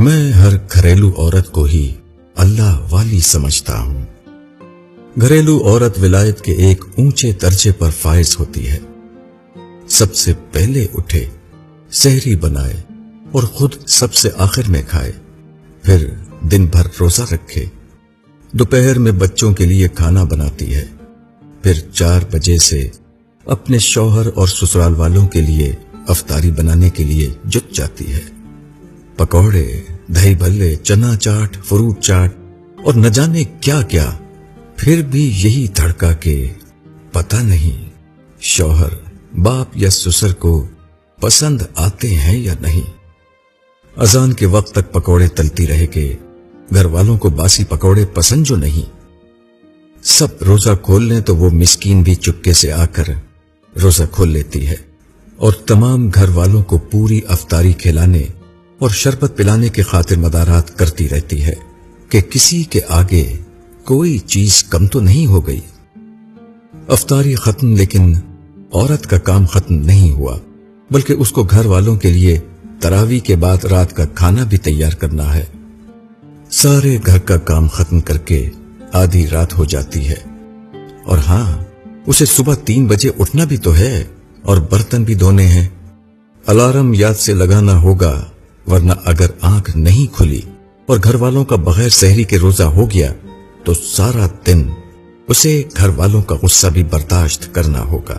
میں ہر گھریلو عورت کو ہی اللہ والی سمجھتا ہوں۔ گھریلو عورت ولایت کے ایک اونچے درجے پر فائز ہوتی ہے۔ سب سے پہلے اٹھے، سحری بنائے اور خود سب سے آخر میں کھائے، پھر دن بھر روزہ رکھے، دوپہر میں بچوں کے لیے کھانا بناتی ہے، پھر 4 بجے سے اپنے شوہر اور سسرال والوں کے لیے افطاری بنانے کے لیے جٹ جاتی ہے۔ پکوڑے، دہی بھلے، چنا چاٹ، فروٹ چاٹ اور نہ جانے کیا کیا، پھر بھی یہی دھڑکا کہ پتہ نہیں شوہر، باپ یا سسر کو پسند آتے ہیں یا نہیں۔ اذان کے وقت تک پکوڑے تلتی رہے کہ گھر والوں کو باسی پکوڑے پسند جو نہیں۔ سب روزہ کھول لیں تو وہ مسکین بھی چپکے سے آ کر روزہ کھول لیتی ہے اور تمام گھر والوں کو پوری افطاری کھلانے اور شربت پلانے کے خاطر مدارات کرتی رہتی ہے کہ کسی کے آگے کوئی چیز کم تو نہیں ہو گئی۔ افطاری ختم، لیکن عورت کا کام ختم نہیں ہوا، بلکہ اس کو گھر والوں کے لیے تراویح کے بعد رات کا کھانا بھی تیار کرنا ہے۔ سارے گھر کا کام ختم کر کے آدھی رات ہو جاتی ہے، اور ہاں، اسے صبح 3 بجے اٹھنا بھی تو ہے اور برتن بھی دھونے ہیں۔ الارم یاد سے لگانا ہوگا، ورنہ اگر آنکھ نہیں کھلی اور گھر والوں کا بغیر سحری کے روزہ ہو گیا تو سارا دن اسے گھر والوں کا غصہ بھی برداشت کرنا ہوگا۔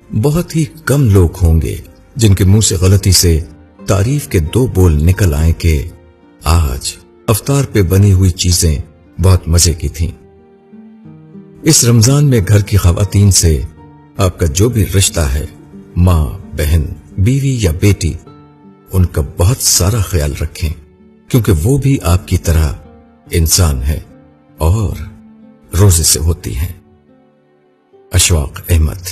بہت ہی کم لوگ ہوں گے جن کے منہ سے غلطی سے تعریف کے 2 بول نکل آئیں کہ آج افطار پہ بنی ہوئی چیزیں بہت مزے کی تھیں۔ اس رمضان میں گھر کی خواتین سے آپ کا جو بھی رشتہ ہے، ماں، بہن، بیوی یا بیٹی، ان کا بہت سارا خیال رکھیں، کیونکہ وہ بھی آپ کی طرح انسان ہے اور روزے سے ہوتی ہیں۔ اشواق احمد۔